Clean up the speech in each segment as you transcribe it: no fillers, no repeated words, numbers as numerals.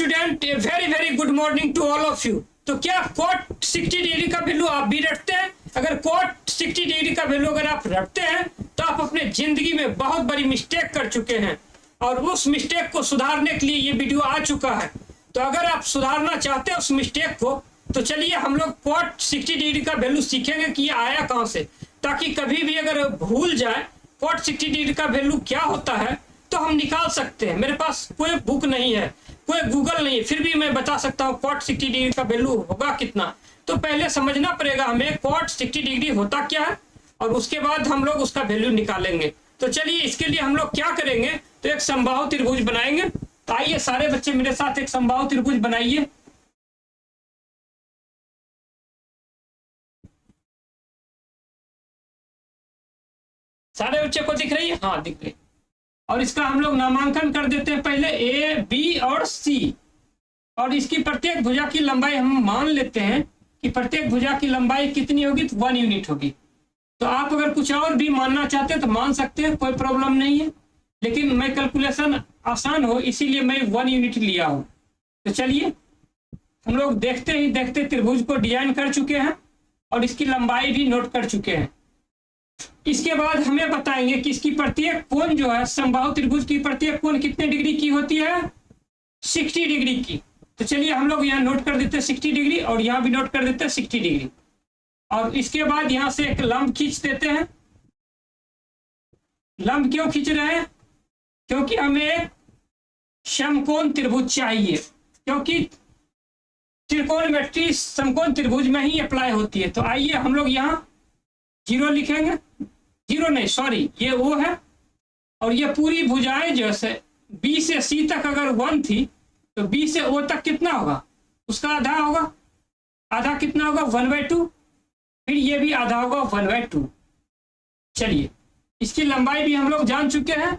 Student, very good morning to all of you. तो क्या cot 60 degree का value आप भी रखते हैं? अगर कॉट 60 डिग्री का वैल्यू अगर आप रखते हैं तो आप अपने जिंदगी में बहुत बड़ी मिस्टेक कर चुके हैं और उस मिस्टेक को सुधारने के लिए ये वीडियो आ चुका है। तो अगर आप सुधारना चाहते हैं उस मिस्टेक को तो चलिए हम लोग कॉट 60 डिग्री का वैल्यू सीखेंगे कि ये आया कहाँ से, ताकि कभी भी अगर भूल जाए कॉट 60 डिग्री का वैल्यू क्या होता है तो हम निकाल सकते हैं। मेरे पास कोई बुक नहीं है, कोई गूगल नहीं है, फिर भी मैं बता सकता हूँ कॉट 60 डिग्री का वैल्यू होगा कितना। तो पहले समझना पड़ेगा हमें कॉट 60 डिग्री होता क्या है और उसके बाद हम लोग उसका वैल्यू निकालेंगे। तो चलिए इसके लिए हम लोग क्या करेंगे, तो एक समबाहु त्रिभुज बनाएंगे। तो आइए सारे बच्चे मेरे साथ एक समबाहु त्रिभुज बनाइए। सारे बच्चे को दिख रही है? हाँ दिख रही। और इसका हम लोग नामांकन कर देते हैं पहले ए, बी और सी। और इसकी प्रत्येक भुजा की लंबाई हम मान लेते हैं कि प्रत्येक भुजा की लंबाई कितनी होगी, तो 1 यूनिट होगी। तो आप अगर कुछ और भी मानना चाहते हैं तो मान सकते हैं, कोई प्रॉब्लम नहीं है, लेकिन मैं कैलकुलेशन आसान हो इसीलिए मैं 1 यूनिट लिया हूं। तो चलिए हम लोग देखते ही देखते त्रिभुज को डिजाइन कर चुके हैं और इसकी लंबाई भी नोट कर चुके हैं। इसके बाद हमें बताएंगे कि इसकी प्रत्येक कोण जो है, समबाहु त्रिभुज की प्रत्येक कोण कितने डिग्री की होती है, 60 डिग्री की। तो चलिए हम लोग यहाँ नोट कर देते हैं 60 डिग्री और यहाँ भी नोट कर देते हैं 60 डिग्री। और इसके बाद यहाँ से एक लंब खींच देते हैं। लंब क्यों खींच रहे हैं? क्योंकि हमें एक समकोण त्रिभुज चाहिए, क्योंकि त्रिकोणमिति समकोण त्रिभुज में ही अप्लाई होती है। तो आइए हम लोग यहाँ 0 लिखेंगे, 0 नहीं सॉरी, ये O है और ये पूरी भुजाएं जो है B से C तक अगर 1 थी तो B से O तक कितना होगा, उसका आधा होगा। आधा कितना होगा, 1/2। फिर ये भी आधा होगा 1/2। चलिए इसकी लंबाई भी हम लोग जान चुके हैं।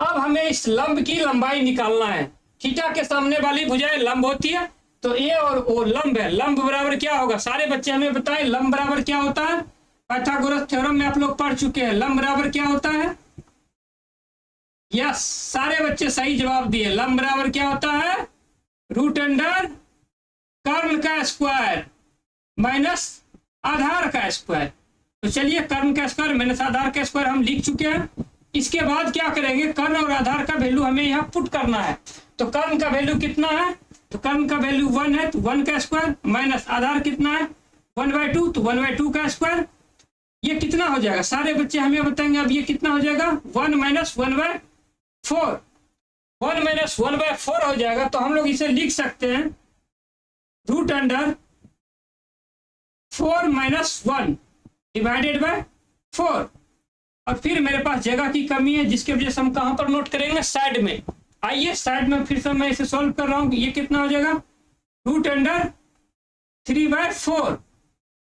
अब हमें इस लंब की लंबाई निकालना है। थीटा के सामने वाली भुजाएं लंब होती है, तो ए और ओ लंब है। लंब बराबर क्या होगा, सारे बच्चे हमें बताएं लंब बराबर क्या होता है। पाइथागोरस थ्योरम में आप लोग पढ़ चुके हैं, लंब बराबर क्या होता है। यस, सारे बच्चे सही जवाब दिए। लंब बराबर क्या होता है, √अंडर कर्ण का स्क्वायर माइनस आधार का स्क्वायर। तो चलिए कर्ण का स्क्वायर माइनस आधार का स्क्वायर हम लिख चुके हैं। इसके बाद क्या करेंगे, कर्ण और आधार का वैल्यू हमें यहाँ पुट करना है। तो कर्ण का वैल्यू कितना है, तो कर्ण का वैल्यू 1 है, तो 1 का स्क्वायर माइनस आधार कितना है 1/2, तो 1/2 का स्क्वायर। ये कितना हो जाएगा, सारे बच्चे हमें बताएंगे। अब ये कितना हो जाएगा, 1 - 1/4। 1 - 1/4 हो जाएगा। तो हम लोग इसे लिख सकते हैं √4 - 1 डिवाइडेड बाय 4। और फिर मेरे पास जगह की कमी है जिसकी वजह से हम कहां पर नोट करेंगे, साइड में। आइए साइड में फिर से मैं इसे सॉल्व कर रहा हूं। ये कितना हो जाएगा, √3/4।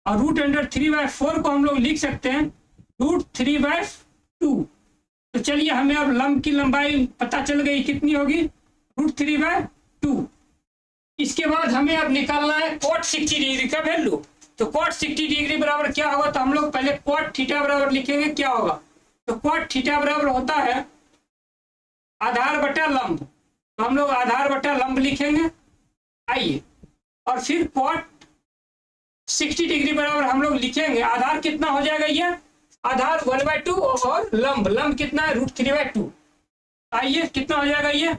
और √3/4 को हम लोग लिख सकते हैं √3/2। तो चलिए हमें अब लंब की लंबाई पता चल गई कितनी होगी, √3/2। इसके बाद हमें अब निकालना है कॉट 60 डिग्री का वैल्यू। तो कॉट 60 डिग्री बराबर क्या होगा, तो हम लोग पहले कॉट थीटा बराबर लिखेंगे। क्या होगा, तो कॉट थीटा बराबर होता है आधार बटा लंब। तो हम लोग आधार बटा लंब लिखेंगे। आइए, और फिर कॉट 60 डिग्री बराबर हम लोग लिखेंगे, आधार कितना हो जाएगा, ये आधार 1/2 और लंब कितना है √3/2। आइए कितना हो जाएगा, ये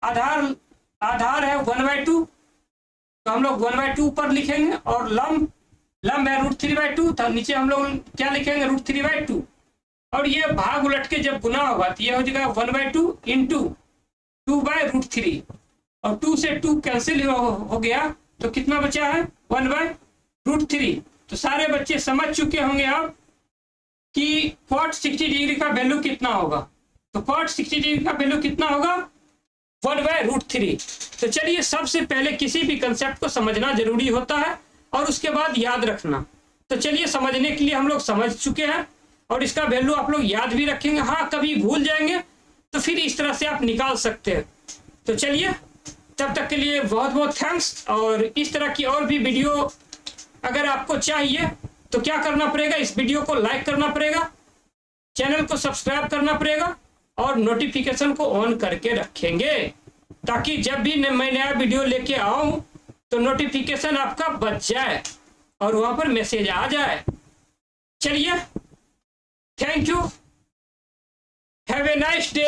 आधार है 1/2, तो हम लोग 1/2 पर लिखेंगे और लंब है √3/2, तो नीचे हम लोग क्या लिखेंगे, √3/2। और ये भाग उलट के जब गुना होगा तो ये हो जाएगा 1/2 इंटू 2/√3। और 2 से 2 कैंसिल हो गया तो कितना बचा है, 1/√3। तो सारे बच्चे समझ चुके होंगे अब कि कॉट 60 डिग्री का वैल्यू कितना होगा। तो कॉट 60 डिग्री का वैल्यू कितना होगा, 1/√3। तो चलिए सबसे पहले किसी भी कंसेप्ट को समझना जरूरी होता है और उसके बाद याद रखना। तो चलिए समझने के लिए हम लोग समझ चुके हैं और इसका वैल्यू आप लोग याद भी रखेंगे। हाँ कभी भूल जाएंगे तो फिर इस तरह से आप निकाल सकते हैं। तो चलिए तब तक के लिए बहुत बहुत थैंक्स। और इस तरह की और भी वीडियो अगर आपको चाहिए तो क्या करना पड़ेगा, इस वीडियो को लाइक करना पड़ेगा, चैनल को सब्सक्राइब करना पड़ेगा और नोटिफिकेशन को ऑन करके रखेंगे। ताकि जब भी मैं नया वीडियो लेके आऊं तो नोटिफिकेशन आपका बच जाए और वहां पर मैसेज आ जाए। चलिए, thank you, have a nice day.